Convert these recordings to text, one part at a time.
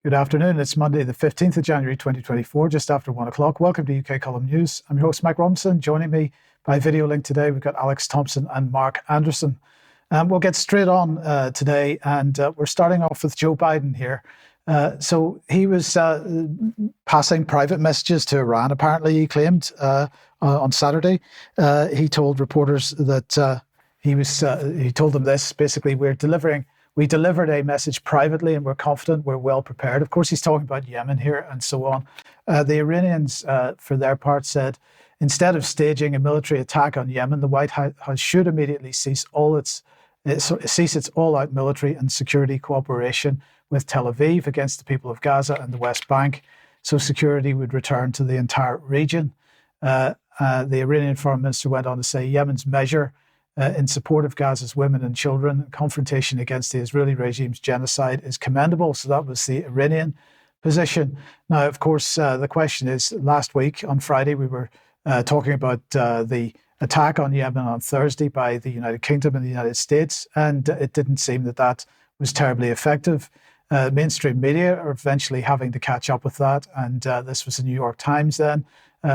Good afternoon. It's Monday, the 15th of January, 2024, just after 1 o'clock. Welcome to UK Column News. I'm your host, Mike Robinson. Joining me by video link today, we've got Alex Thomson and Mark Anderson. We'll get straight on today, and we're starting off with Joe Biden here. So he was passing private messages to Iran, apparently, he claimed on Saturday. He told reporters that he told them this, basically, we delivered a message privately and we're confident we're well prepared. Of course, he's talking about Yemen here and so on. The Iranians, for their part, said, instead of staging a military attack on Yemen, the White House should immediately cease its all-out military and security cooperation with Tel Aviv against the people of Gaza and the West Bank, so security would return to the entire region. The Iranian foreign minister went on to say Yemen's measure in support of Gaza's women and children, confrontation against the Israeli regime's genocide is commendable. So that was the Iranian position. Now, of course, the question is, last week on Friday, we were talking about the attack on Yemen on Thursday by the United Kingdom and the United States, and it didn't seem that that was terribly effective. Mainstream media are eventually having to catch up with that, and this was the New York Times then.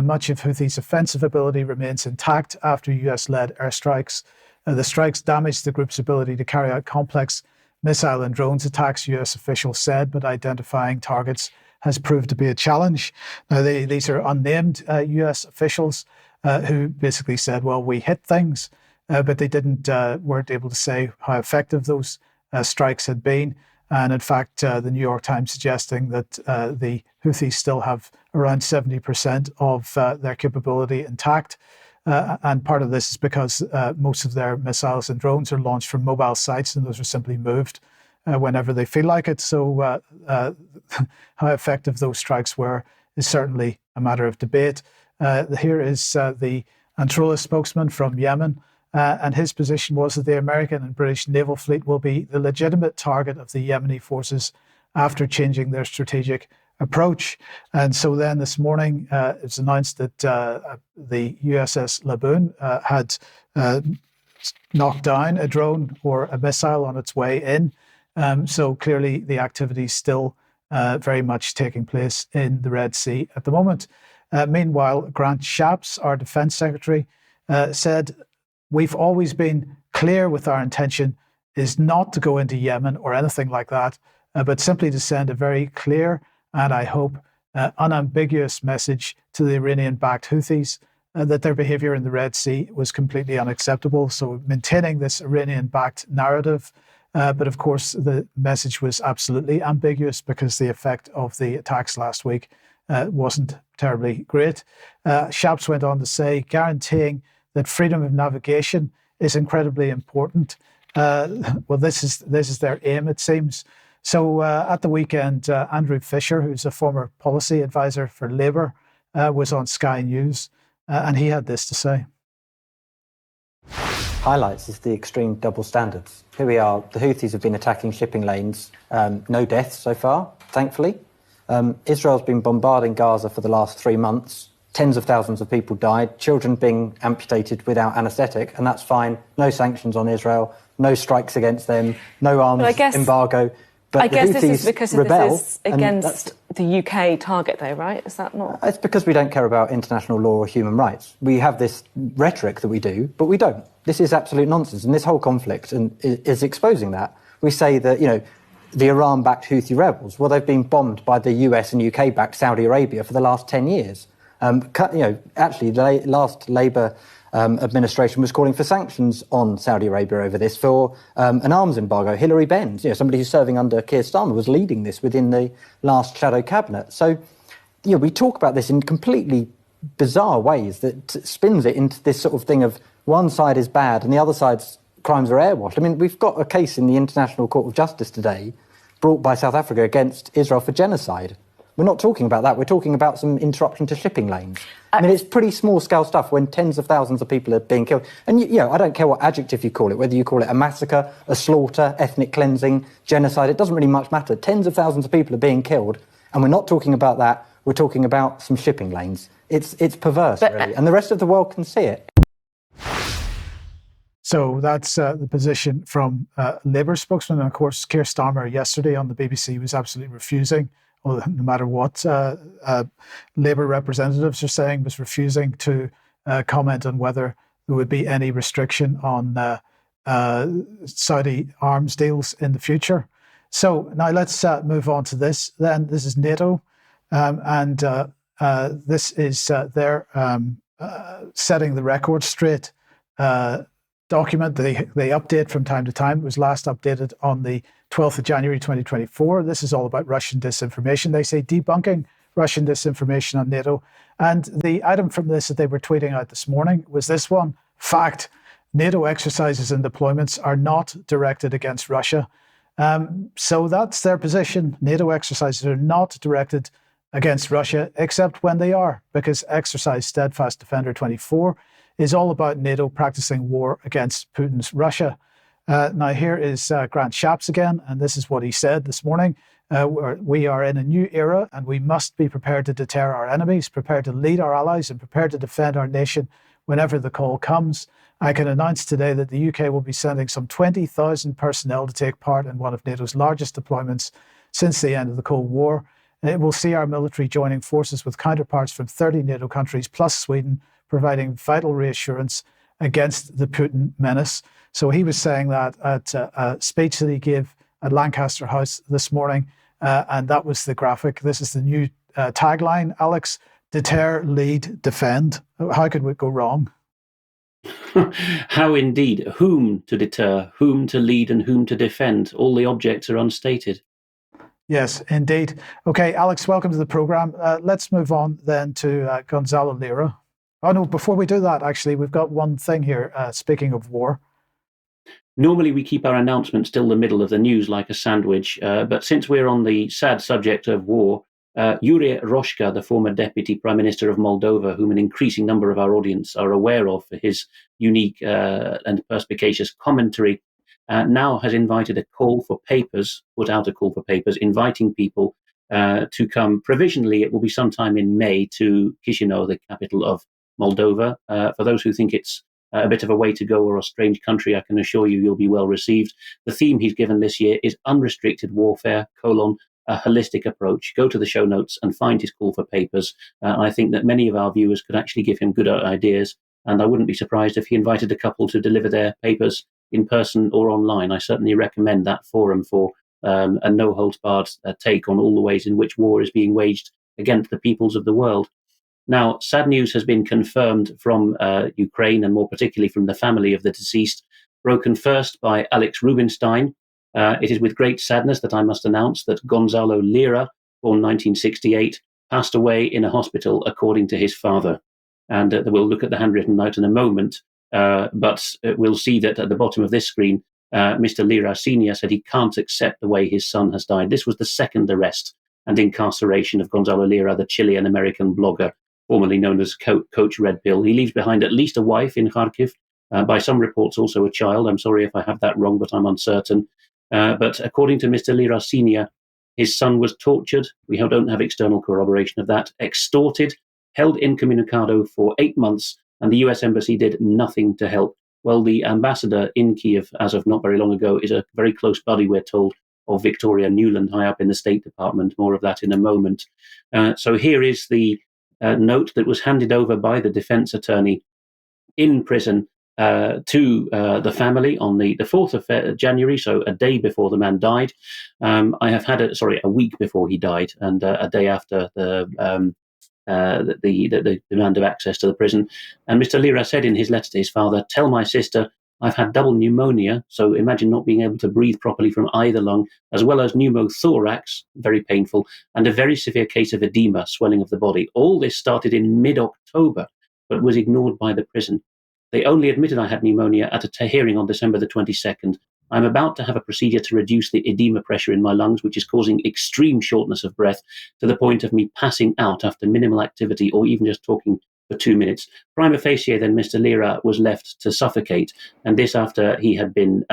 Much of Houthis' offensive ability remains intact after US-led airstrikes. The strikes damaged the group's ability to carry out complex missile and drones attacks, US officials said, but identifying targets has proved to be a challenge. Now, these are unnamed US officials who basically said, well, we hit things, but they weren't able to say how effective those strikes had been. And in fact, the New York Times suggesting that the Houthis still have around 70% of their capability intact. And part of this is because most of their missiles and drones are launched from mobile sites, and those are simply moved whenever they feel like it. So how effective those strikes were is certainly a matter of debate. Here is the Ansarullah spokesman from Yemen. And his position was that the American and British naval fleet will be the legitimate target of the Yemeni forces after changing their strategic approach. And so then this morning, it's announced that the USS Laboon had knocked down a drone or a missile on its way in. So clearly the activity is still very much taking place in the Red Sea at the moment. Meanwhile, Grant Shapps, our defense secretary, said, we've always been clear with our intention is not to go into Yemen or anything like that, but simply to send a very clear and, I hope, unambiguous message to the Iranian-backed Houthis that their behavior in the Red Sea was completely unacceptable. So maintaining this Iranian-backed narrative, but of course the message was absolutely ambiguous because the effect of the attacks last week wasn't terribly great. Shapps went on to say, guaranteeing that freedom of navigation is incredibly important. Well, this is their aim, it seems. So at the weekend, Andrew Fisher, who's a former policy advisor for Labour, was on Sky News, and he had this to say. Highlights is the extreme double standards. Here we are, the Houthis have been attacking shipping lanes, no deaths so far, thankfully. Israel's been bombarding Gaza for the last 3 months. Tens of thousands of people died, children being amputated without anaesthetic, and that's fine. No sanctions on Israel, no strikes against them, no arms embargo. But I guess this is because this is against the UK target, though, right? Is that not? It's because we don't care about international law or human rights. We have this rhetoric that we do, but we don't. This is absolute nonsense, and this whole conflict is exposing that. We say that, the Iran-backed Houthi rebels, well, they've been bombed by the US and UK-backed Saudi Arabia for the last 10 years. Actually, the last Labour administration was calling for sanctions on Saudi Arabia over this for an arms embargo. Hilary Benz, somebody who's serving under Keir Starmer, was leading this within the last shadow cabinet. So, we talk about this in completely bizarre ways that spins it into this sort of thing of one side is bad and the other side's crimes are airwashed. I mean, we've got a case in the International Court of Justice today brought by South Africa against Israel for genocide. We're not talking about that. We're talking about some interruption to shipping lanes. I mean, it's pretty small-scale stuff when tens of thousands of people are being killed. And, I don't care what adjective you call it, whether you call it a massacre, a slaughter, ethnic cleansing, genocide. It doesn't really much matter. Tens of thousands of people are being killed, and we're not talking about that. We're talking about some shipping lanes. It's perverse, really, and the rest of the world can see it. So that's the position from Labour spokesman. And of course, Keir Starmer yesterday on the BBC was absolutely refusing, no matter what Labour representatives are saying, was refusing to comment on whether there would be any restriction on Saudi arms deals in the future. So now let's move on to this. Then this is NATO, and this is their setting the record straight document. They update from time to time. It was last updated on the 12th of January 2024. This is all about Russian disinformation. They say debunking Russian disinformation on NATO. And the item from this that they were tweeting out this morning was this one: fact, NATO exercises and deployments are not directed against Russia. So that's their position. NATO exercises are not directed against Russia, except when they are, because Exercise Steadfast Defender 24 is all about NATO practicing war against Putin's Russia. Now here is Grant Shapps again, and this is what he said this morning. We are in a new era, and we must be prepared to deter our enemies, prepared to lead our allies, and prepared to defend our nation whenever the call comes. I can announce today that the UK will be sending some 20,000 personnel to take part in one of NATO's largest deployments since the end of the Cold War. It will see our military joining forces with counterparts from 30 NATO countries plus Sweden, providing vital reassurance against the Putin menace. So he was saying that at a speech that he gave at Lancaster House this morning, and that was the graphic. This is the new tagline, Alex: deter, lead, defend. How could we go wrong? How indeed. Whom to deter, whom to lead, and whom to defend. All the objects are unstated. Yes, indeed. Okay, Alex, welcome to the programme. Let's move on then to Gonzalo Lira. Oh no, before we do that, actually, we've got one thing here, speaking of war. Normally we keep our announcements till the middle of the news like a sandwich, but since we're on the sad subject of war, Yuri Roshka, the former Deputy Prime Minister of Moldova, whom an increasing number of our audience are aware of for his unique and perspicacious commentary, now has invited a call for papers, put out a call for papers, inviting people to come provisionally. It will be sometime in May to Chisinau, the capital of Moldova. For those who think it's a bit of a way to go or a strange country, I can assure you you'll be well received. The theme he's given this year is unrestricted warfare, a holistic approach. Go to the show notes and find his call for papers. I think that many of our viewers could actually give him good ideas, and I wouldn't be surprised if he invited a couple to deliver their papers in person or online. I certainly recommend that forum for a no-holds-barred take on all the ways in which war is being waged against the peoples of the world. Now, sad news has been confirmed from Ukraine, and more particularly from the family of the deceased, broken first by Alex Rubinstein. It is with great sadness that I must announce that Gonzalo Lira, born 1968, passed away in a hospital, according to his father. And we'll look at the handwritten note in a moment, but we'll see that at the bottom of this screen, Mr. Lira Sr. said he can't accept the way his son has died. This was the second arrest and incarceration of Gonzalo Lira, the Chilean-American blogger, formerly known as Coach Red Pill. He leaves behind at least a wife in Kharkiv, by some reports also a child. I'm sorry if I have that wrong, but I'm uncertain. But according to Mr. Lira Sr., his son was tortured. We don't have external corroboration of that. Extorted, held incommunicado for 8 months, and the US Embassy did nothing to help. Well, the ambassador in Kiev, as of not very long ago, is a very close buddy, we're told, of Victoria Nuland, high up in the State Department. More of that in a moment. So here is the note that was handed over by the defense attorney in prison to the family on the 4th of January, so a day before the man died. I have had a week before he died, and a day after the demand of access to the prison. And Mr. Lira said in his letter to his father, "Tell my sister I've had double pneumonia," so imagine not being able to breathe properly from either lung, as well as pneumothorax, very painful, and a very severe case of edema, swelling of the body. All this started in mid-October, but was ignored by the prison. They only admitted I had pneumonia at a hearing on December the 22nd. I'm about to have a procedure to reduce the edema pressure in my lungs, which is causing extreme shortness of breath to the point of me passing out after minimal activity or even just talking for 2 minutes. Prima facie, then Mr. Lira was left to suffocate, and this after he had been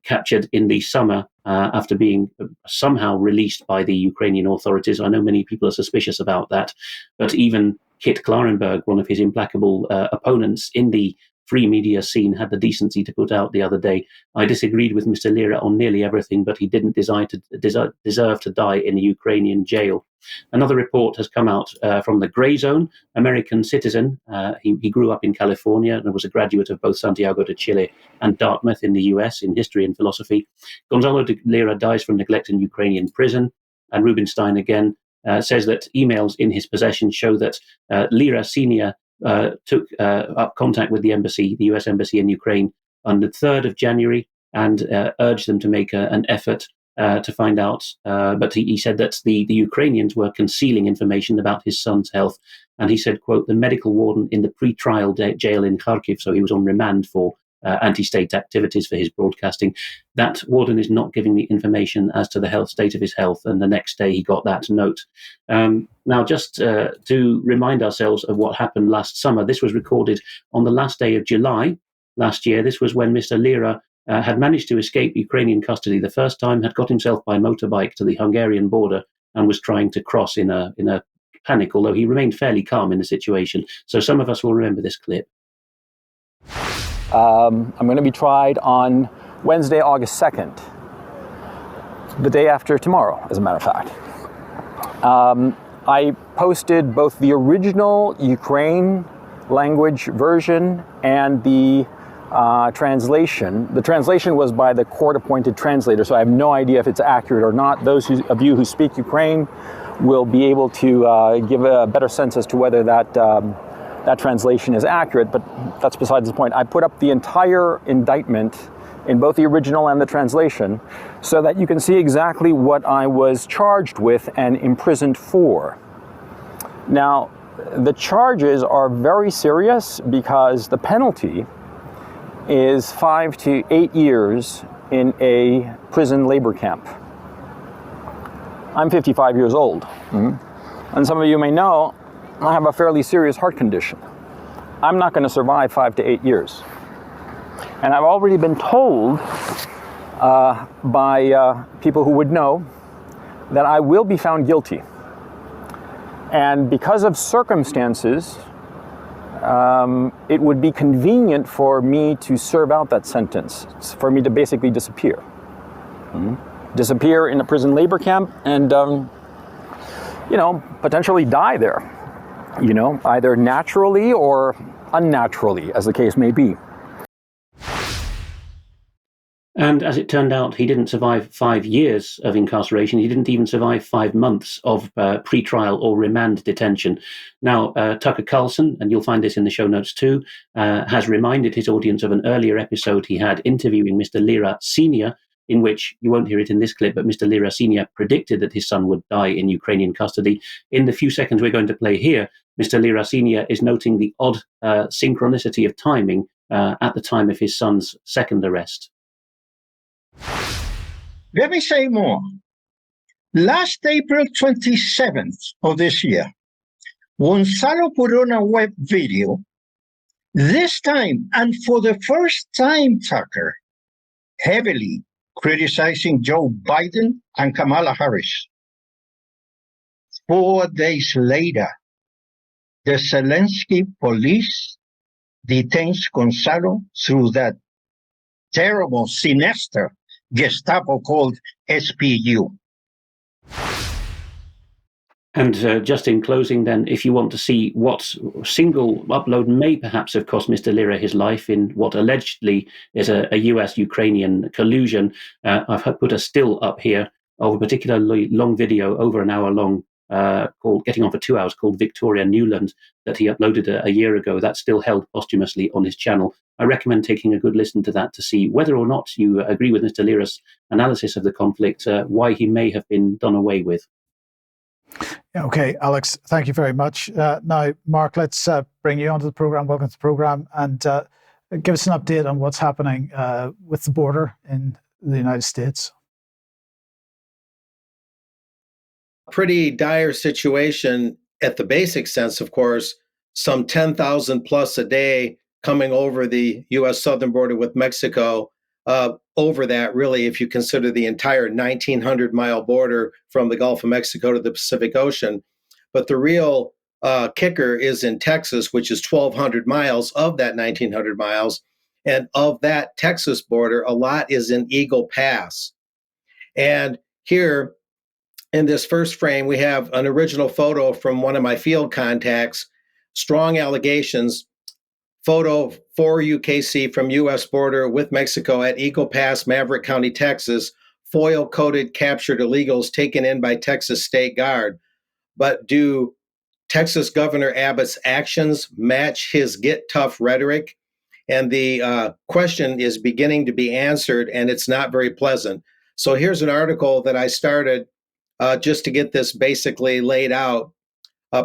captured in the summer after being somehow released by the Ukrainian authorities. I know many people are suspicious about that, but even Kit Klarenberg, one of his implacable opponents in the free media scene had the decency to put out the other day. I disagreed with Mr. Lira on nearly everything, but he didn't deserve to die in a Ukrainian jail. Another report has come out from the Grey Zone, American citizen. He grew up in California and was a graduate of both Santiago de Chile and Dartmouth in the US in history and philosophy. Gonzalo de Lira dies from neglect in Ukrainian prison. And Rubinstein again says that emails in his possession show that Lira Sr. Took up contact with the embassy, the US embassy in Ukraine, on the 3rd of January and urged them to make an effort to find out. But he said that the Ukrainians were concealing information about his son's health. And he said, quote, the medical warden in the pre-trial jail in Kharkiv, so he was on remand for anti-state activities for his broadcasting, that warden is not giving me information as to the health state of his health. And the next day he got that note. Now, just to remind ourselves of what happened last summer, this was recorded on the last day of July last year. This was when Mr. Lira had managed to escape Ukrainian custody the first time, had got himself by motorbike to the Hungarian border and was trying to cross in a panic, although he remained fairly calm in the situation. So some of us will remember this clip. I'm going to be tried on Wednesday, August 2nd, the day after tomorrow, as a matter of fact. I posted both the original Ukraine language version and the translation. The translation was by the court-appointed translator, so I have no idea if it's accurate or not. Those of you who speak Ukraine will be able to give a better sense as to whether that translation is accurate, but that's besides the point. I put up the entire indictment in both the original and the translation so that you can see exactly what I was charged with and imprisoned for. Now, the charges are very serious because the penalty is 5 to 8 years in a prison labor camp. I'm 55 years old, and some of you may know I have a fairly serious heart condition. I'm not going to survive 5 to 8 years. And I've already been told by people who would know that I will be found guilty. And because of circumstances, it would be convenient for me to serve out that sentence, for me to basically disappear. Disappear in a prison labor camp and, potentially die there. Either naturally or unnaturally, as the case may be. And as it turned out, he didn't survive 5 years of incarceration. He didn't even survive 5 months of pre-trial or remand detention. Now, Tucker Carlson, and you'll find this in the show notes too, has reminded his audience of an earlier episode he had interviewing Mr. Lira Sr., in which, you won't hear it in this clip, but Mr. Lira Sr. predicted that his son would die in Ukrainian custody. In the few seconds we're going to play here, Mr. Lira Sr. is noting the odd synchronicity of timing at the time of his son's second arrest. Let me say more. Last April 27th of this year, Gonzalo put on a web video, this time, and for the first time, Tucker, heavily criticizing Joe Biden and Kamala Harris. 4 days later, the Zelensky police detains Gonzalo through that terrible, sinister Gestapo called SPU. And just in closing then, if you want to see what single upload may perhaps have cost Mr. Lira his life in what allegedly is a US-Ukrainian collusion, I've put a still up here of a particularly long video, over an hour long, called Getting On for 2 Hours, called Victoria Newland, that he uploaded a year ago. That's still held posthumously on his channel. I recommend taking a good listen to that to see whether or not you agree with Mr. Lira's analysis of the conflict, why he may have been done away with. Okay, Alex, thank you very much. Now, Mark, let's bring you onto the program. Welcome to the program, and give us an update on what's happening with the border in the United States. Pretty dire situation at the basic sense, of course. Some 10,000 plus a day coming over the U.S. southern border with Mexico. Over that, really, if you consider the entire 1,900-mile border from the Gulf of Mexico to the Pacific Ocean. But the real kicker is in Texas, which is 1,200 miles of that 1,900 miles. And of that Texas border, a lot is in Eagle Pass. And here in this first frame, we have an original photo from one of my field contacts, strong allegations, photo 4 UKC from U.S. border with Mexico at Eagle Pass, Maverick County, Texas, foil-coated captured illegals taken in by Texas State Guard. But do Texas Governor Abbott's actions match his get tough rhetoric? And the question is beginning to be answered, and it's not very pleasant. So here's an article that I started just to get this basically laid out,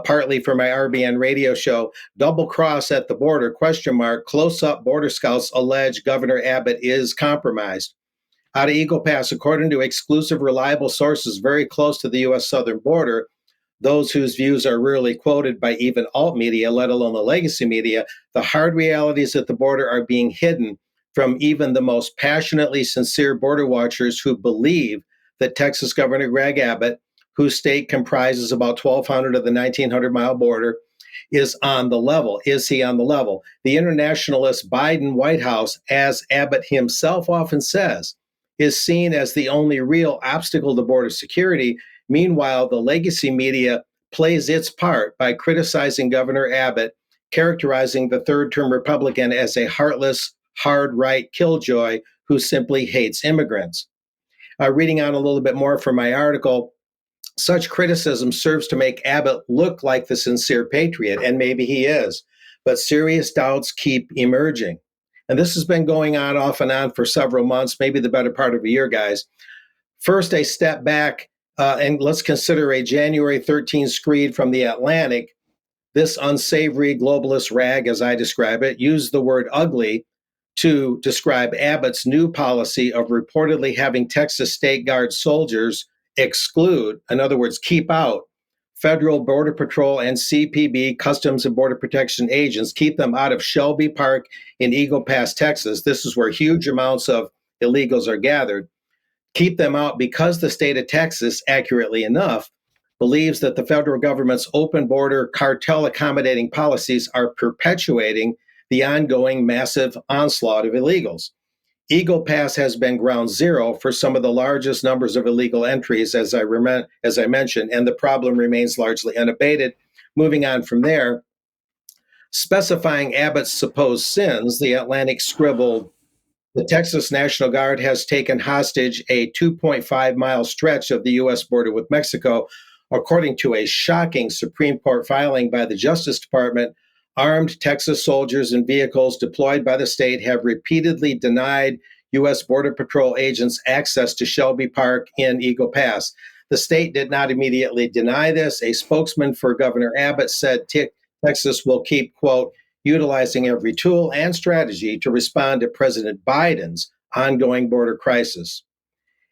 partly for my RBN radio show. Double cross at the border, ? Close-up border scouts allege Governor Abbott is compromised. Out of Eagle Pass, according to exclusive, reliable sources very close to the U.S. southern border, those whose views are rarely quoted by even alt media, let alone the legacy media, the hard realities at the border are being hidden from even the most passionately sincere border watchers who believe that Texas Governor Greg Abbott, whose state comprises about 1,200 of the 1,900-mile border, is on the level. Is he on the level? The internationalist Biden White House, as Abbott himself often says, is seen as the only real obstacle to border security. Meanwhile, the legacy media plays its part by criticizing Governor Abbott, characterizing the third-term Republican as a heartless, hard-right killjoy who simply hates immigrants. Reading on a little bit more from my article, such criticism serves to make Abbott look like the sincere patriot, and maybe he is, but serious doubts keep emerging. And this has been going on off and on for several months, maybe the better part of a year, guys. First, a step back, and let's consider a January 13 screed from The Atlantic. This unsavory globalist rag, as I describe it, used the word ugly to describe Abbott's new policy of reportedly having Texas State Guard soldiers exclude, in other words, keep out, Federal Border Patrol and CPB, Customs and Border Protection agents, keep them out of Shelby Park in Eagle Pass, Texas. This is where huge amounts of illegals are gathered. Keep them out because the state of Texas, accurately enough, believes that the federal government's open border cartel accommodating policies are perpetuating the ongoing massive onslaught of illegals. Eagle Pass has been ground zero for some of the largest numbers of illegal entries, as I mentioned, and the problem remains largely unabated. Moving on from there, specifying Abbott's supposed sins, The Atlantic scribbled, the Texas National Guard has taken hostage a 2.5-mile stretch of the U.S. border with Mexico. According to a shocking Supreme Court filing by the Justice Department, armed Texas soldiers and vehicles deployed by the state have repeatedly denied U.S. Border Patrol agents access to Shelby Park in Eagle Pass. The state did not immediately deny this. A spokesman for Governor Abbott said Texas will keep, quote, utilizing every tool and strategy to respond to President Biden's ongoing border crisis.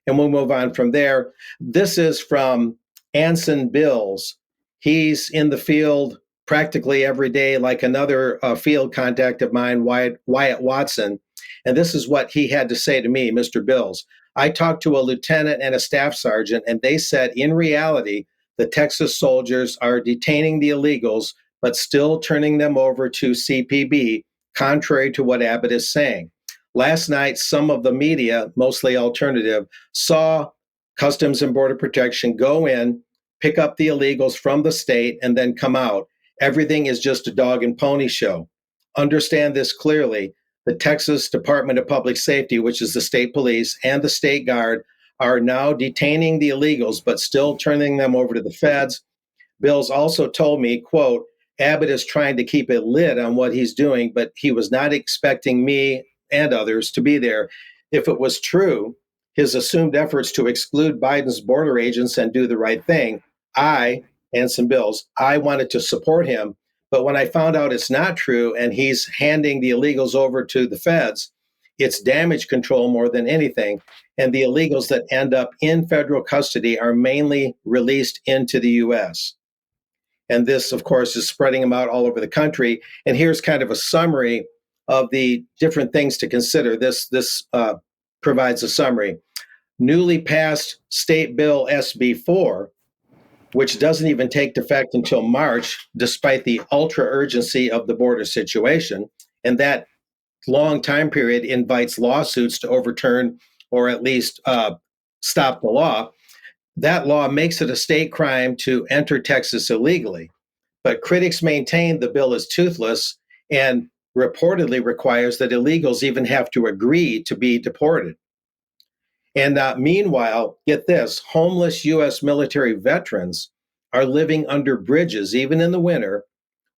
And we'll move on from there. This is from Anson Bills. He's in the field practically every day, like another field contact of mine, Wyatt Watson. And this is what he had to say to me, Mr. Bills. I talked to a lieutenant and a staff sergeant, and they said, in reality, the Texas soldiers are detaining the illegals, but still turning them over to CPB, contrary to what Abbott is saying. Last night, some of the media, mostly alternative, saw Customs and Border Protection go in, pick up the illegals from the state, and then come out. Everything is just a dog and pony show. Understand this clearly. The Texas Department of Public Safety, which is the state police, and the state guard are now detaining the illegals, but still turning them over to the feds. Bills also told me, quote, Abbott is trying to keep a lid on what he's doing, but he was not expecting me and others to be there. If it was true, his assumed efforts to exclude Biden's border agents and do the right thing, Anson Bills, I wanted to support him. But when I found out it's not true and he's handing the illegals over to the feds, it's damage control more than anything. And the illegals that end up in federal custody are mainly released into the U.S. And this, of course, is spreading them out all over the country. And here's kind of a summary of the different things to consider. This provides a summary. Newly passed State Bill SB 4 which doesn't even take effect until March, despite the ultra urgency of the border situation. And that long time period invites lawsuits to overturn or at least stop the law. That law makes it a state crime to enter Texas illegally. But critics maintain the bill is toothless and reportedly requires that illegals even have to agree to be deported. And meanwhile, get this, homeless U.S. military veterans are living under bridges, even in the winter,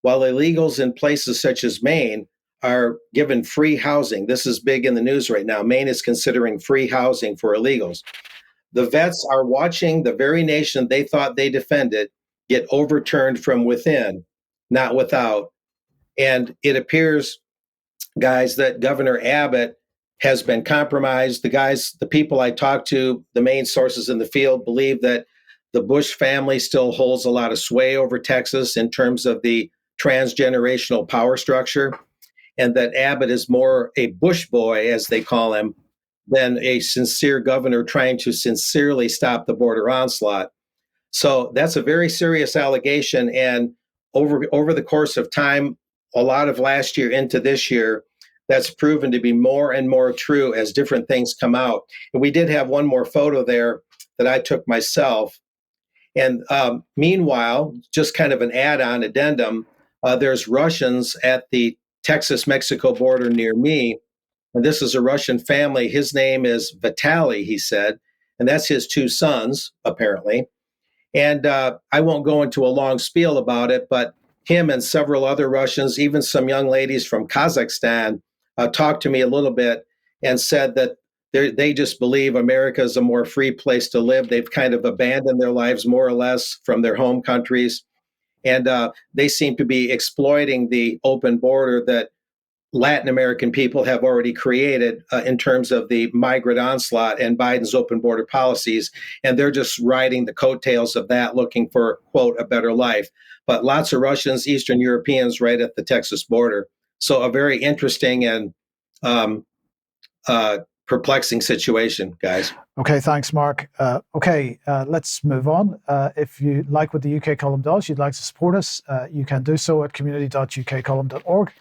while illegals in places such as Maine are given free housing. This is big in the news right now. Maine is considering free housing for illegals. The vets are watching the very nation they thought they defended get overturned from within, not without. And it appears, guys, that Governor Abbott has been compromised. The people I talked to, the main sources in the field, believe that the Bush family still holds a lot of sway over Texas in terms of the transgenerational power structure, and that Abbott is more a Bush boy, as they call him, than a sincere governor trying to sincerely stop the border onslaught. So that's a very serious allegation. And over the course of time, a lot of last year into this year, that's proven to be more and more true as different things come out. And we did have one more photo there that I took myself. And meanwhile, just kind of an add-on addendum, there's Russians at the Texas-Mexico border near me. And this is a Russian family. His name is Vitaly, he said, and that's his two sons, apparently. And I won't go into a long spiel about it, but him and several other Russians, even some young ladies from Kazakhstan, talked to me a little bit and said that they just believe America is a more free place to live. They've kind of abandoned their lives more or less from their home countries. And they seem to be exploiting the open border that Latin American people have already created in terms of the migrant onslaught and Biden's open border policies. And they're just riding the coattails of that, looking for, quote, a better life. But lots of Russians, Eastern Europeans right at the Texas border. So a very interesting and perplexing situation, guys. Okay, thanks, Mark. Let's move on. If you like what the UK column does, you'd like to support us, you can do so at community.ukcolumn.org.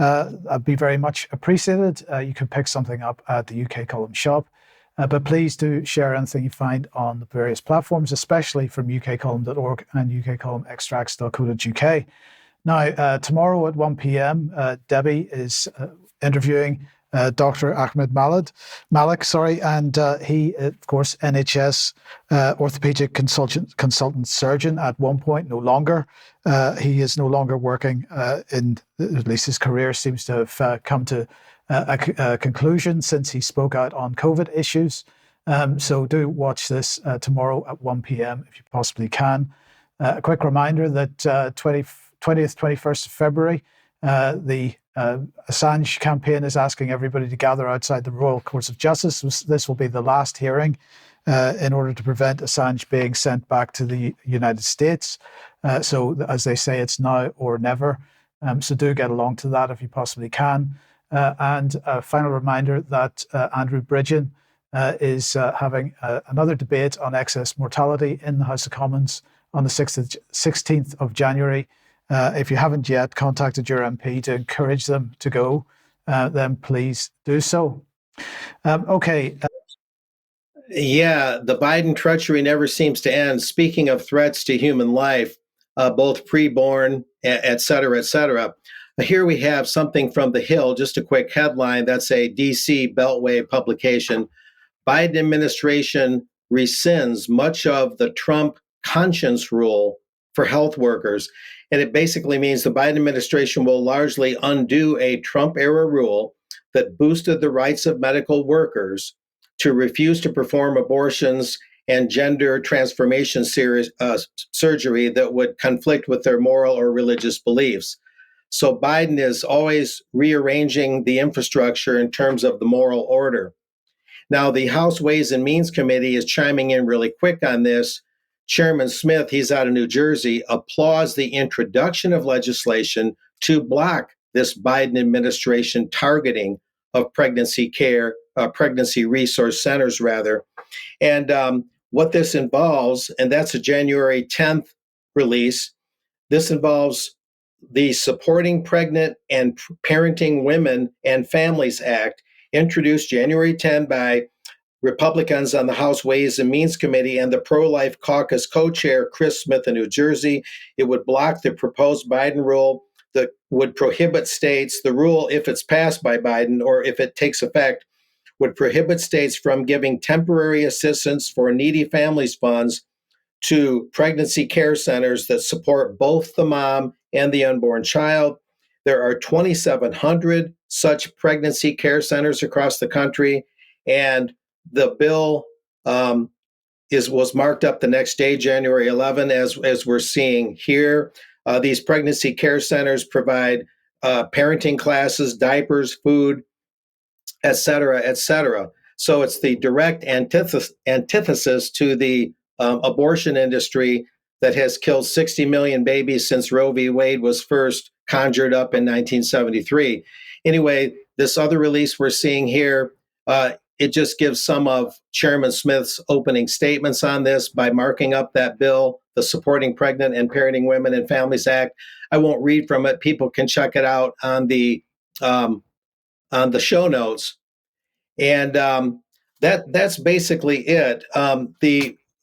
I'd be very much appreciated. You can pick something up at the UK Column shop. But please do share anything you find on the various platforms, especially from ukcolumn.org and ukcolumnextracts.co.uk. Now, tomorrow at 1 p.m., Debbie is interviewing Dr. Ahmed Malik, and he, of course, NHS orthopedic consultant surgeon at one point, no longer. He is no longer working at least his career seems to have come to a conclusion since he spoke out on COVID issues. So do watch this tomorrow at 1 p.m. if you possibly can. A quick reminder that 20th, 21st of February, the Assange campaign is asking everybody to gather outside the Royal Courts of Justice. This will be the last hearing in order to prevent Assange being sent back to the United States. So as they say, it's now or never. So do get along to that if you possibly can. And a final reminder that Andrew Bridgen is having another debate on excess mortality in the House of Commons on the 16th of January. If you haven't yet contacted your MP to encourage them to go, then please do so. Yeah, the Biden treachery never seems to end. Speaking of threats to human life, both preborn, et cetera, here we have something from The Hill, just a quick headline. That's a DC Beltway publication. Biden administration rescinds much of the Trump conscience rule for health workers. And it basically means the Biden administration will largely undo a Trump-era rule that boosted the rights of medical workers to refuse to perform abortions and gender transformation surgery that would conflict with their moral or religious beliefs. So Biden is always rearranging the infrastructure in terms of the moral order. Now, the House Ways and Means Committee is chiming in really quick on this. Chairman Smith, he's out of New Jersey, applauds the introduction of legislation to block this Biden administration targeting of pregnancy care, pregnancy resource centers, rather. And what this involves, and that's a January 10th release, this involves the Supporting Pregnant and Parenting Women and Families Act, introduced January 10 by Republicans on the House Ways and Means Committee and the Pro-Life Caucus co-chair Chris Smith in New Jersey. It would block the proposed Biden rule that would prohibit states, the rule, if it's passed by Biden or if it takes effect, would prohibit states from giving temporary assistance for needy families funds to pregnancy care centers that support both the mom and the unborn child. There are 2,700 such pregnancy care centers across the country, and the bill was marked up the next day, January 11, as we're seeing here. These pregnancy care centers provide parenting classes, diapers, food, et cetera, et cetera. So it's the direct antithesis to the abortion industry that has killed 60 million babies since Roe v. Wade was first conjured up in 1973. Anyway, this other release we're seeing here, it just gives some of Chairman Smith's opening statements on this by marking up that bill, the Supporting Pregnant and Parenting Women and Families Act. I won't read from it. People can check it out on the show notes. And that's basically it.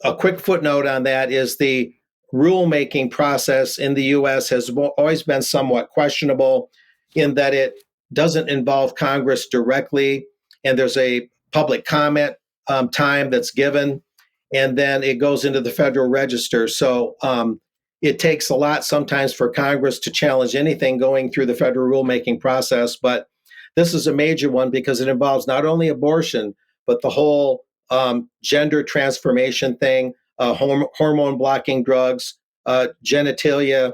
A quick footnote on that is the rulemaking process in the U.S. has always been somewhat questionable in that it doesn't involve Congress directly, and there's a public comment time that's given, and then it goes into the Federal Register. So it takes a lot sometimes for Congress to challenge anything going through the federal rulemaking process, but this is a major one because it involves not only abortion, but the whole gender transformation thing, hormone blocking drugs, genitalia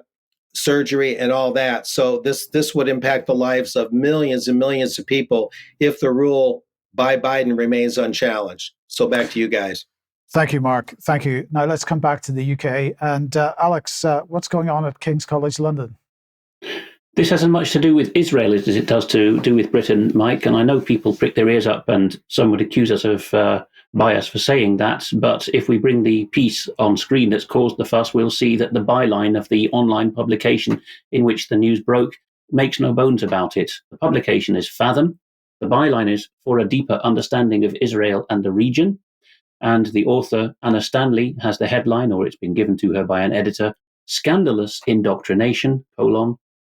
surgery, and all that. So this would impact the lives of millions and millions of people if the rule by Biden remains unchallenged. So back to you guys. Thank you, Mark. Thank you. Now let's come back to the UK. And Alex, what's going on at King's College London? This has as much to do with Israel as it does to do with Britain, Mike. And I know people prick their ears up and some would accuse us of bias for saying that. But if we bring the piece on screen that's caused the fuss, we'll see that the byline of the online publication in which the news broke makes no bones about it. The publication is Fathom. The byline is For a Deeper Understanding of Israel and the Region. And the author, Anna Stanley, has the headline, or it's been given to her by an editor, Scandalous Indoctrination,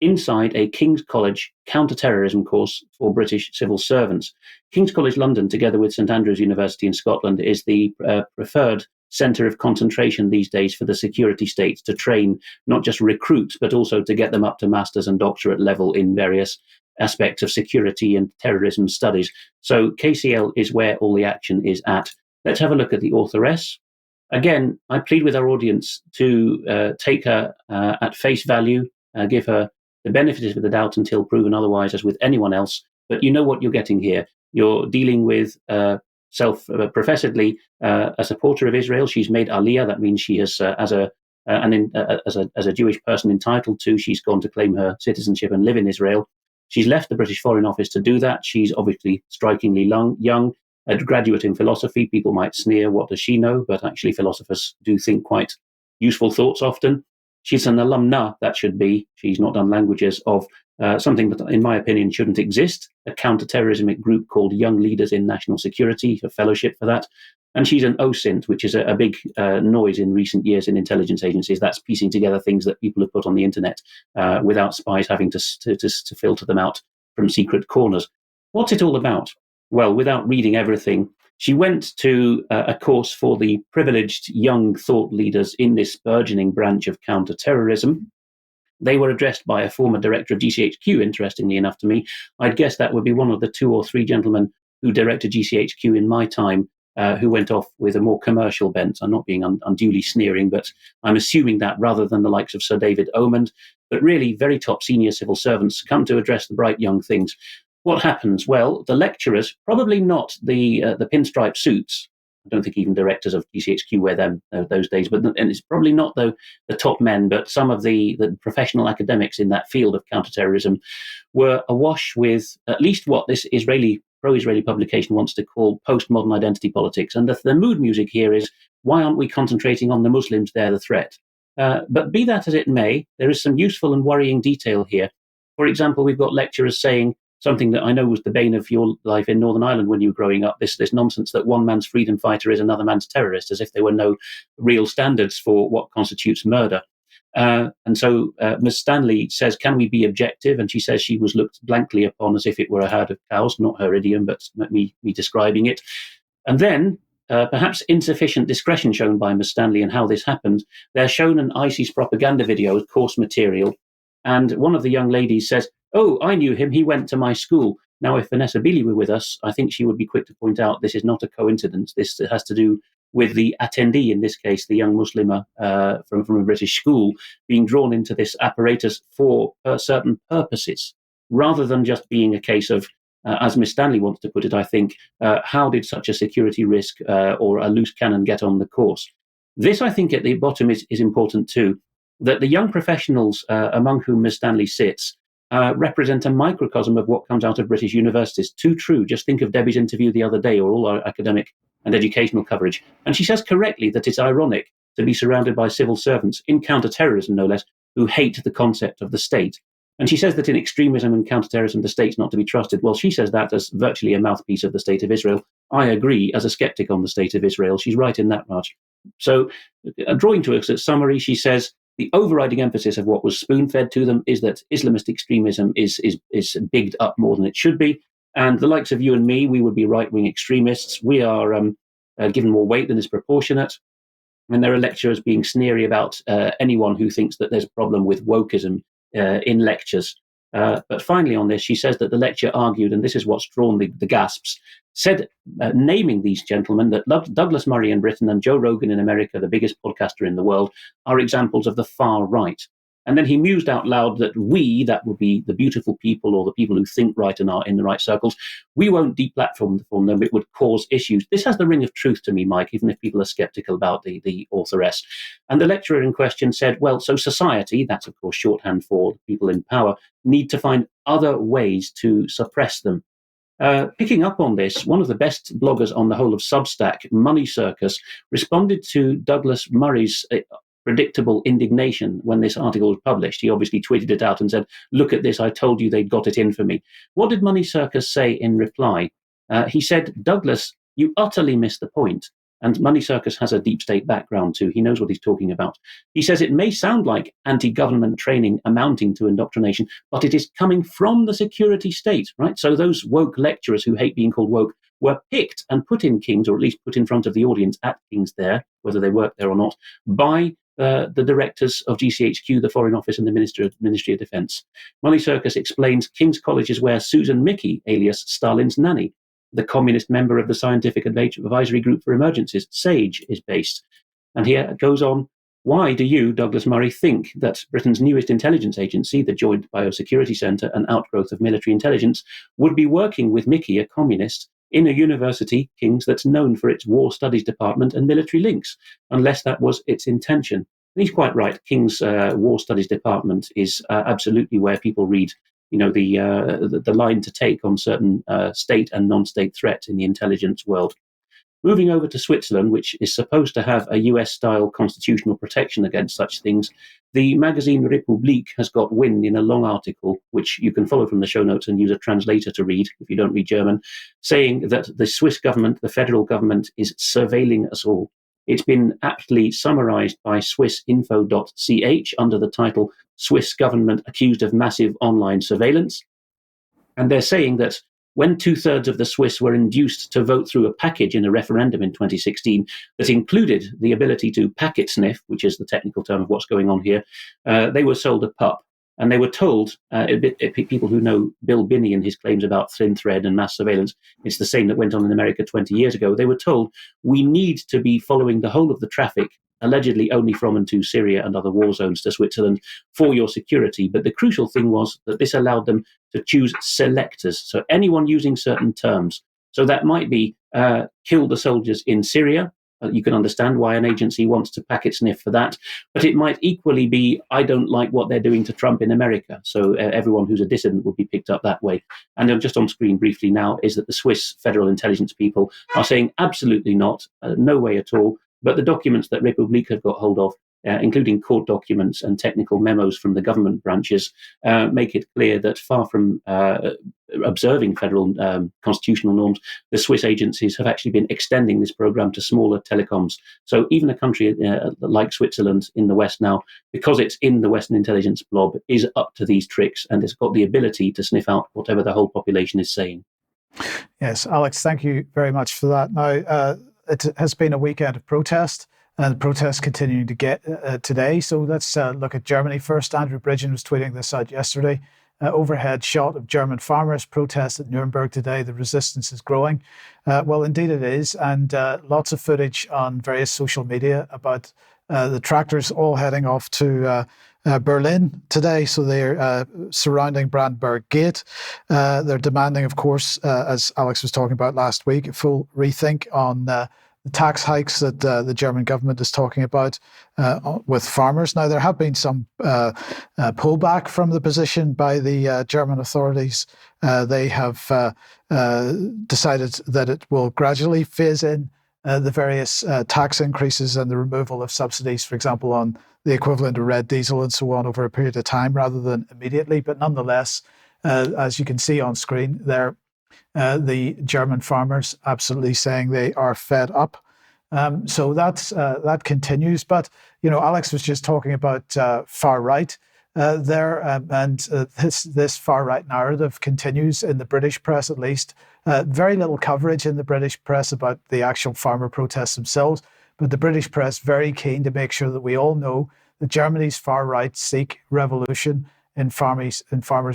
Inside a King's College Counter-Terrorism Course for British Civil Servants. King's College London, together with St Andrews University in Scotland, is the preferred centre of concentration these days for the security state to train not just recruits, but also to get them up to master's and doctorate level in various aspects of security and terrorism studies. So KCL is where all the action is at. Let's have a look at the authoress. Again, I plead with our audience to take her at face value, give her the benefit of the doubt until proven otherwise, as with anyone else. But you know what you're getting here. You're dealing with professedly a supporter of Israel. She's made Aliyah. That means she has, as a Jewish person entitled to, she's gone to claim her citizenship and live in Israel. She's left the British Foreign Office to do that. She's obviously strikingly young, a graduate in philosophy. People might sneer, what does she know? But actually philosophers do think quite useful thoughts often. She's an alumna, that should be. She's not done languages of something that, in my opinion, shouldn't exist, a counter-terrorismic group called Young Leaders in National Security, a fellowship for that. And she's an OSINT, which is a big noise in recent years in intelligence agencies. That's piecing together things that people have put on the internet without spies having to filter them out from secret corners. What's it all about? Well, without reading everything, she went to a course for the privileged young thought leaders in this burgeoning branch of counter-terrorism. They were addressed by a former director of GCHQ, interestingly enough to me. I'd guess that would be one of the 2 or 3 gentlemen who directed GCHQ in my time, who went off with a more commercial bent. I'm not being unduly sneering, but I'm assuming that rather than the likes of Sir David Omand, but really very top senior civil servants come to address the bright young things. What happens? Well, the lecturers, probably not the pinstripe suits. I don't think even directors of GCHQ wear them those days, and it's probably not the top men, but some of the professional academics in that field of counterterrorism were awash with at least what this pro-Israeli publication wants to call postmodern identity politics. And the mood music here is why aren't we concentrating on the Muslims? They're the threat. But be that as it may, there is some useful and worrying detail here. For example, we've got lecturers saying something that I know was the bane of your life in Northern Ireland when you were growing up, this nonsense that one man's freedom fighter is another man's terrorist, as if there were no real standards for what constitutes murder. And so Ms. Stanley says, can we be objective? And she says she was looked blankly upon as if it were a herd of cows, not her idiom, but me describing it. And then, perhaps insufficient discretion shown by Ms. Stanley in how this happened, they're shown an ISIS propaganda video as course material. And one of the young ladies says, oh, I knew him, he went to my school. Now, if Vanessa Beeley were with us, I think she would be quick to point out this is not a coincidence. This has to do with the attendee, in this case, the young Muslimah from a British school, being drawn into this apparatus for certain purposes, rather than just being a case of, as Ms. Stanley wants to put it, I think, how did such a security risk or a loose cannon get on the course? This, I think, at the bottom is important too, that the young professionals among whom Ms. Stanley sits represent a microcosm of what comes out of British universities. Too true. Just think of Debbie's interview the other day, or all our academic and educational coverage. And she says correctly that it's ironic to be surrounded by civil servants, in counterterrorism no less, who hate the concept of the state. And she says that in extremism and counterterrorism, the state's not to be trusted. Well, she says that as virtually a mouthpiece of the state of Israel. I agree as a skeptic on the state of Israel. She's right in that much. So, drawing to us a summary, she says, the overriding emphasis of what was spoon-fed to them is that Islamist extremism is bigged up more than it should be. And the likes of you and me, we would be right-wing extremists. We are given more weight than is proportionate. And there are lecturers being sneery about anyone who thinks that there's a problem with wokeism in lectures. But finally on this, she says that the lecture argued, and this is what's drawn the gasps, said, naming these gentlemen, that Douglas Murray in Britain and Joe Rogan in America, the biggest podcaster in the world, are examples of the far right. And then he mused out loud that we, that would be the beautiful people or the people who think right and are in the right circles, we won't deplatform them, it would cause issues. This has the ring of truth to me, Mike, even if people are skeptical about the authoress. And the lecturer in question said, well, so society, that's of course shorthand for people in power, need to find other ways to suppress them. Picking up on this, one of the best bloggers on the whole of Substack, Money Circus, responded to Douglas Murray's predictable indignation when this article was published. He obviously tweeted it out and said, look at this, I told you they'd got it in for me. What did Money Circus say in reply? He said, Douglas, you utterly missed the point. And Money Circus has a deep state background too. He knows what he's talking about. He says it may sound like anti-government training amounting to indoctrination, but it is coming from the security state, right? So those woke lecturers who hate being called woke were picked and put in King's, or at least put in front of the audience at King's there, whether they work there or not, by the directors of GCHQ, the Foreign Office, and the Ministry of Defence. Money Circus explains King's College is where Susan Mickey, alias Stalin's nanny, the communist member of the Scientific Advisory Group for Emergencies, SAGE, is based. And here it goes on, why do you, Douglas Murray, think that Britain's newest intelligence agency, the Joint Biosecurity Centre, an outgrowth of military intelligence, would be working with Mickey, a communist, in a university, King's, that's known for its war studies department and military links, unless that was its intention? And he's quite right. King's war studies department is absolutely where people read, the line to take on certain state and non-state threats in the intelligence world. Moving over to Switzerland, which is supposed to have a US-style constitutional protection against such things, the magazine Republik has got wind in a long article, which you can follow from the show notes and use a translator to read if you don't read German, saying that the Swiss government, the federal government, is surveilling us all. It's been aptly summarized by swissinfo.ch under the title Swiss Government Accused of Massive Online Surveillance. And they're saying that when 2/3 of the Swiss were induced to vote through a package in a referendum in 2016 that included the ability to packet sniff, which is the technical term of what's going on here, they were sold a pup. And they were told, people who know Bill Binney and his claims about thin thread and mass surveillance, it's the same that went on in America 20 years ago. They were told, we need to be following the whole of the traffic, allegedly only from and to Syria and other war zones to Switzerland, for your security. But the crucial thing was that this allowed them to choose selectors, so anyone using certain terms. So that might be kill the soldiers in Syria. You can understand why an agency wants to packet sniff for that. But it might equally be, I don't like what they're doing to Trump in America. So everyone who's a dissident would be picked up that way. And just on screen briefly now is that the Swiss federal intelligence people are saying absolutely not, no way at all. But the documents that Republik have got hold of, including court documents and technical memos from the government branches, make it clear that far from observing federal constitutional norms, the Swiss agencies have actually been extending this program to smaller telecoms. So even a country like Switzerland in the West now, because it's in the Western intelligence blob, is up to these tricks, and it's got the ability to sniff out whatever the whole population is saying. Yes, Alex, thank you very much for that. Now, it has been a weekend of protest, and the protests continuing to get today. So let's look at Germany first. Andrew Bridgen was tweeting this out yesterday. Overhead shot of German farmers protest at Nuremberg today. The resistance is growing. Well, indeed it is. And lots of footage on various social media about the tractors all heading off to Berlin today. So they're surrounding Brandenburg Gate. They're demanding, of course, as Alex was talking about last week, a full rethink on the tax hikes that the German government is talking about with farmers. Now, there have been some pullback from the position by the German authorities. They have decided that it will gradually phase in the various tax increases and the removal of subsidies, for example, on the equivalent of red diesel and so on over a period of time rather than immediately. But nonetheless, as you can see on screen there, the German farmers absolutely saying they are fed up. So that continues. But, Alex was just talking about far right there, and this far right narrative continues in the British press, at least. Very little coverage in the British press about the actual farmer protests themselves, but the British press very keen to make sure that we all know that Germany's far right seek revolution in farmers'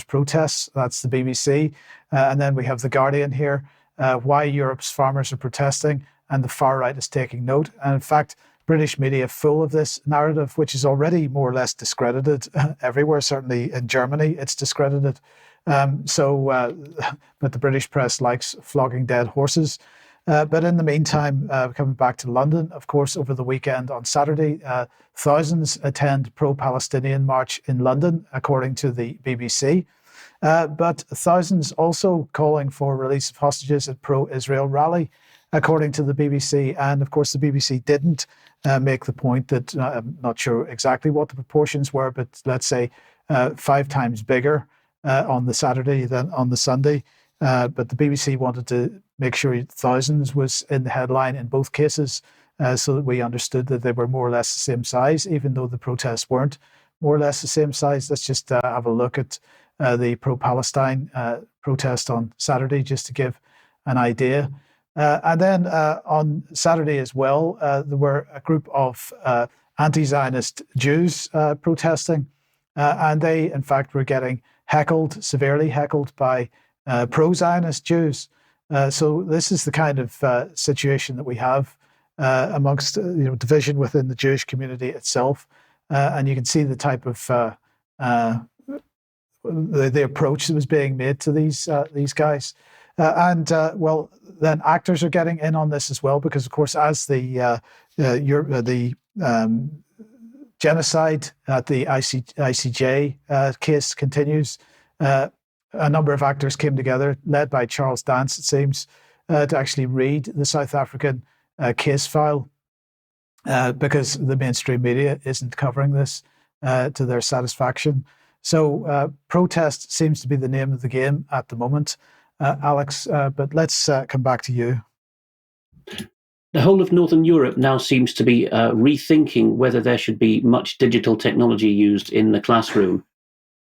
protests. That's the BBC. And then we have The Guardian here, why Europe's farmers are protesting, and the far right is taking note. And in fact, British media full of this narrative, which is already more or less discredited everywhere, certainly in Germany, it's discredited. But the British press likes flogging dead horses. But in the meantime, coming back to London, of course, over the weekend on Saturday, thousands attend pro-Palestinian march in London, according to the BBC. But thousands also calling for release of hostages at pro-Israel rally, according to the BBC. And of course, the BBC didn't make the point that, I'm not sure exactly what the proportions were, but let's say 5 times bigger on the Saturday than on the Sunday. But the BBC wanted to make sure thousands was in the headline in both cases, so that we understood that they were more or less the same size, even though the protests weren't more or less the same size. Let's just have a look at the pro-Palestine protest on Saturday, just to give an idea. And then on Saturday as well, there were a group of anti-Zionist Jews protesting, and they, in fact, were getting heckled, severely heckled by pro-Zionist Jews. So this is the kind of situation that we have amongst division within the Jewish community itself, and you can see the type of the approach that was being made to these guys. Well, then actors are getting in on this as well, because of course, as the genocide at the ICJ case continues, a number of actors came together, led by Charles Dance, it seems, to actually read the South African case file, because the mainstream media isn't covering this to their satisfaction. So protest seems to be the name of the game at the moment, Alex, but let's come back to you. The whole of Northern Europe now seems to be rethinking whether there should be much digital technology used in the classroom.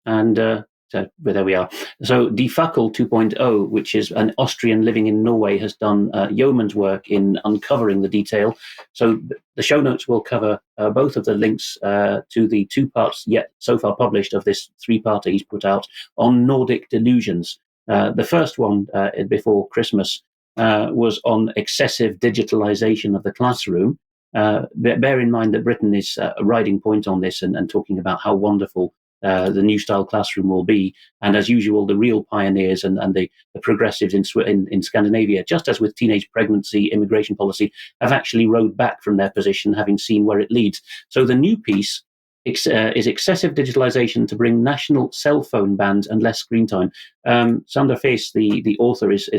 And so there we are. So Die Fackel 2.0, which is an Austrian living in Norway, has done yeoman's work in uncovering the detail. So the show notes will cover both of the links to the 2 parts yet so far published of this 3-parter he's put out on Nordic delusions. The first one before Christmas was on excessive digitalization of the classroom. Bear in mind that Britain is a riding point on this and talking about how wonderful the new style classroom will be. And as usual, the real pioneers and the progressives in Scandinavia, just as with teenage pregnancy, immigration policy, have actually rowed back from their position, having seen where it leads. So the new piece is excessive digitalization to bring national cell phone bans and less screen time. Sander Fees, the author, is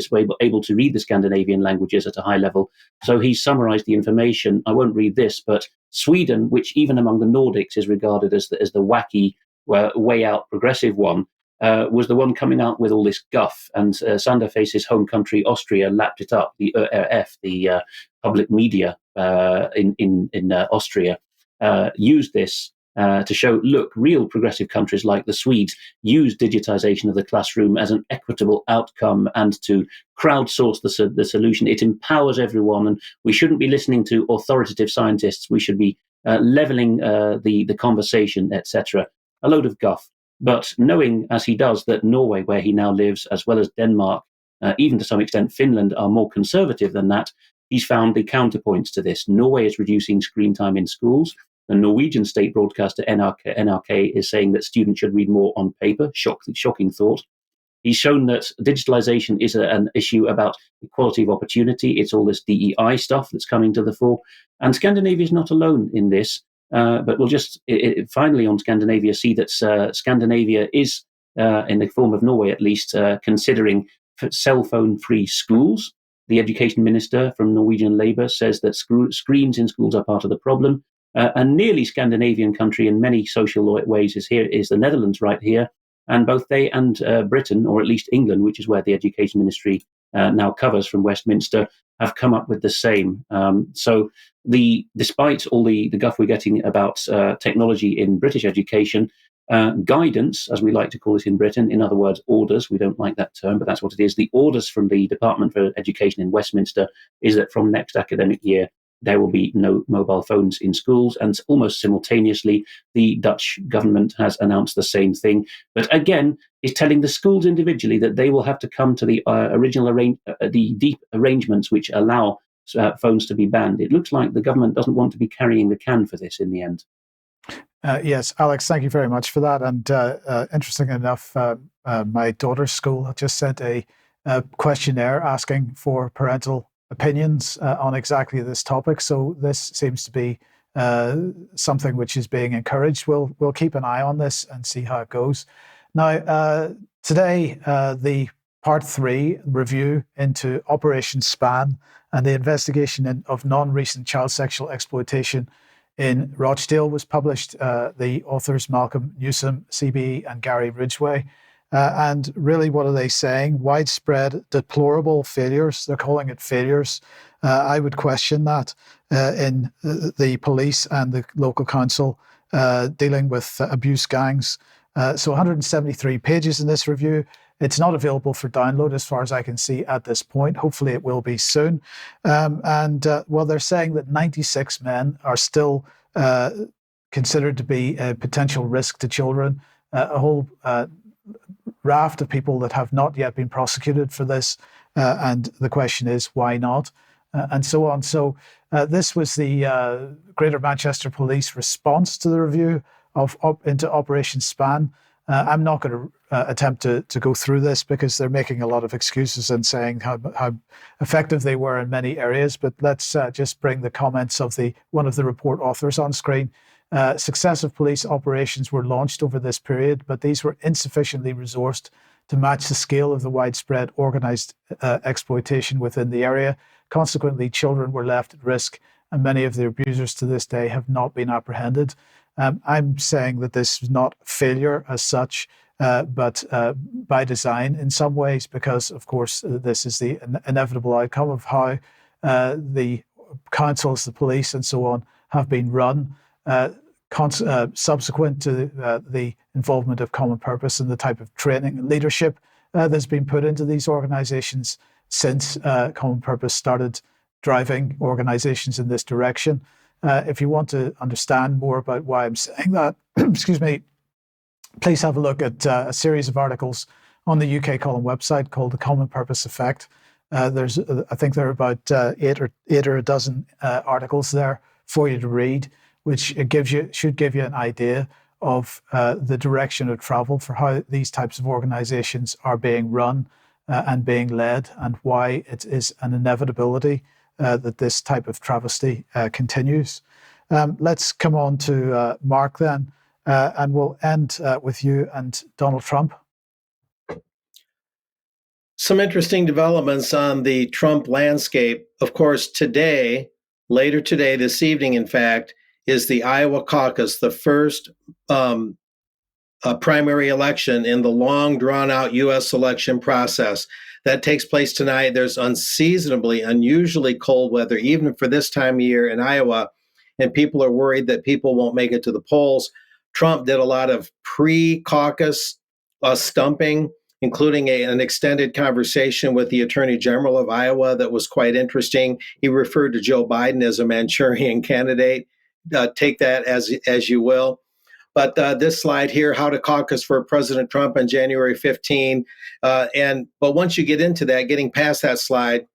able to read the Scandinavian languages at a high level. So he's summarized the information. I won't read this, but Sweden, which even among the Nordics is regarded as the wacky, way out progressive one, was the one coming out with all this guff. And Sander Fees's home country, Austria, lapped it up. The ORF, the public media in Austria, used this to show, look, real progressive countries like the Swedes use digitization of the classroom as an equitable outcome and to crowdsource the solution. It empowers everyone, and we shouldn't be listening to authoritative scientists. We should be leveling the conversation, etc. A load of guff. But knowing, as he does, that Norway, where he now lives, as well as Denmark, even to some extent Finland, are more conservative than that, he's found the counterpoints to this. Norway is reducing screen time in schools. The Norwegian state broadcaster NRK is saying that students should read more on paper. Shocking thought. He's shown that digitalization is an issue about equality of opportunity. It's all this DEI stuff that's coming to the fore. And Scandinavia is not alone in this. But we'll just finally on Scandinavia see that Scandinavia is, in the form of Norway at least, considering cell phone-free schools. The education minister from Norwegian Labour says that screens in schools are part of the problem. A nearly Scandinavian country in many social ways is the Netherlands right here. And both they and Britain, or at least England, which is where the education ministry now covers from Westminster, have come up with the same. So despite all the guff we're getting about technology in British education, guidance, as we like to call it in Britain, in other words, orders, we don't like that term, but that's what it is. The orders from the Department for Education in Westminster is that from next academic year, there will be no mobile phones in schools. And almost simultaneously, the Dutch government has announced the same thing. But again, is telling the schools individually that they will have to come to the the deep arrangements which allow phones to be banned. It looks like the government doesn't want to be carrying the can for this in the end. Yes, Alex, thank you very much for that. And interesting enough, my daughter's school just sent a questionnaire asking for parental opinions on exactly this topic. So this seems to be something which is being encouraged. We'll keep an eye on this and see how it goes. Now, today, the Part 3 review into Operation Span and the investigation of non-recent child sexual exploitation in Rochdale was published. The authors Malcolm Newsom, CBE, and Gary Ridgway. And really, what are they saying? Widespread, deplorable failures. They're calling it failures. I would question that in the police and the local council dealing with abuse gangs. So 173 pages in this review. It's not available for download as far as I can see at this point. Hopefully it will be soon. Well, they're saying that 96 men are still considered to be a potential risk to children. A whole raft of people that have not yet been prosecuted for this. And the question is, why not? And so on. So this was the Greater Manchester Police response to the review into Operation Span. I'm not going to attempt to go through this because they're making a lot of excuses and saying how effective they were in many areas. But let's just bring the comments of one of the report authors on screen. Successive police operations were launched over this period, but these were insufficiently resourced to match the scale of the widespread organised exploitation within the area. Consequently, children were left at risk, and many of the abusers to this day have not been apprehended. I'm saying that this is not failure as such, but by design in some ways, because, of course, this is the inevitable outcome of how the councils, the police, and so on have been run. Subsequent to the involvement of Common Purpose and the type of training and leadership that's been put into these organizations since Common Purpose started driving organizations in this direction. If you want to understand more about why I'm saying that, excuse me, please have a look at a series of articles on the UK Column website called The Common Purpose Effect. I think there are about eight or a dozen articles there for you to read, which should give you an idea of the direction of travel for how these types of organizations are being run and being led, and why it is an inevitability that this type of travesty continues. Let's come on to Mark then, and we'll end with you and Donald Trump. Some interesting developments on the Trump landscape. Of course, today, later today, this evening, in fact, is the Iowa caucus, the first primary election in the long drawn-out U.S. election process. That takes place tonight. There's unusually cold weather, even for this time of year in Iowa, and people are worried that people won't make it to the polls. Trump did a lot of pre-caucus stumping, including an extended conversation with the Attorney General of Iowa that was quite interesting. He referred to Joe Biden as a Manchurian candidate. Take that as you will. But this slide here, how to caucus for President Trump on January 15. But once you get into that, getting past that slide,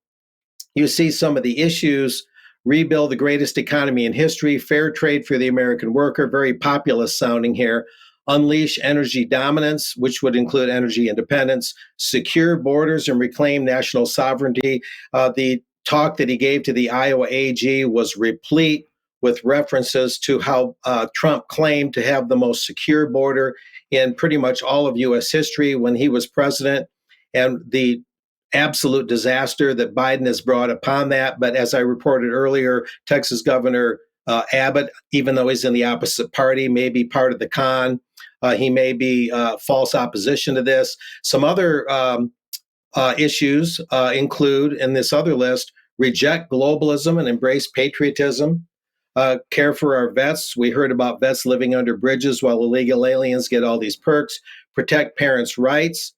you see some of the issues. Rebuild the greatest economy in history, fair trade for the American worker, very populist sounding here. Unleash energy dominance, which would include energy independence, secure borders and reclaim national sovereignty. The talk that he gave to the Iowa AG was replete with references to how Trump claimed to have the most secure border in pretty much all of U.S. history when he was president, and the absolute disaster that Biden has brought upon that. But as I reported earlier, Texas Governor Abbott, even though he's in the opposite party, may be part of the con. He may be false opposition to this. Some other issues include, in this other list, reject globalism and embrace patriotism. Care for our vets. We heard about vets living under bridges while illegal aliens get all these perks. Protect parents' rights.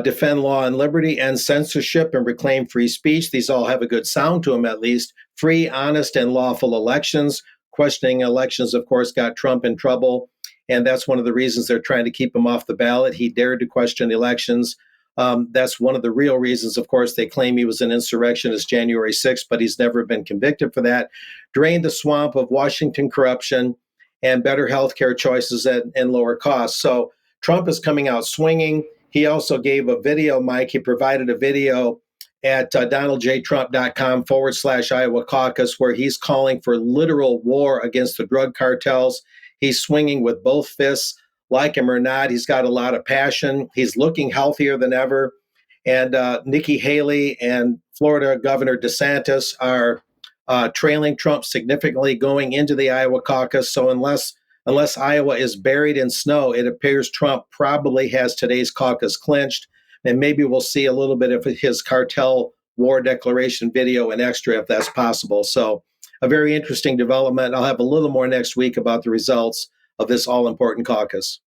Defend law and liberty, end censorship, and reclaim free speech. These all have a good sound to them, at least. Free, honest, and lawful elections. Questioning elections, of course, got Trump in trouble, and that's one of the reasons they're trying to keep him off the ballot. He dared to question elections. That's one of the real reasons, of course, they claim he was an insurrectionist January 6th, but he's never been convicted for that. Drain the swamp of Washington corruption and better health care choices and lower costs. So Trump is coming out swinging. He also gave a video, Mike. He provided a video at donaldjtrump.com/Iowa caucus, where he's calling for literal war against the drug cartels. He's swinging with both fists. Like him or not, he's got a lot of passion. He's looking healthier than ever. And Nikki Haley and Florida Governor DeSantis are trailing Trump significantly going into the Iowa caucus. So unless Iowa is buried in snow, it appears Trump probably has today's caucus clinched. And maybe we'll see a little bit of his cartel war declaration video and extra if that's possible. So a very interesting development. I'll have a little more next week about the results of this all-important caucus.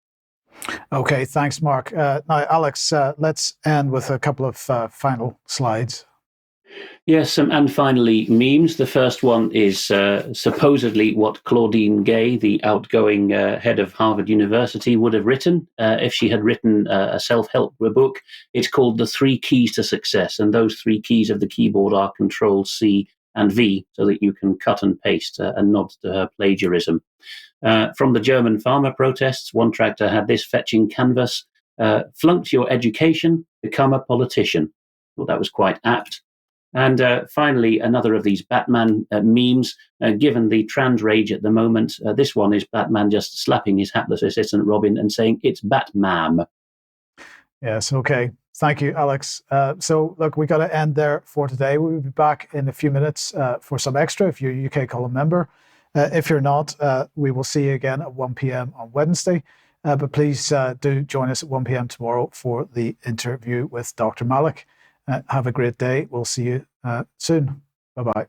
Okay, thanks, Mark. Now, Alex, let's end with a couple of final slides. Yes, and finally, memes. The first one is supposedly what Claudine Gay, the outgoing head of Harvard University, would have written if she had written a self-help book. It's called The 3 Keys to Success, and those 3 keys of the keyboard are Control, C, and V, so that you can cut and paste and nod to her plagiarism. From the German farmer protests, one tractor had this fetching canvas: flunked your education, become a politician. Well, that was quite apt. And finally, another of these Batman memes, given the trans rage at the moment. This one is Batman just slapping his hapless assistant Robin and saying, "It's Batmam." Yes, okay. Thank you, Alex. So, look, we got to end there for today. We'll be back in a few minutes for some extra if you're a UK Column member. If you're not, we will see you again at 1 p.m. on Wednesday. But please do join us at 1 p.m. tomorrow for the interview with Dr. Malik. Have a great day. We'll see you soon. Bye-bye.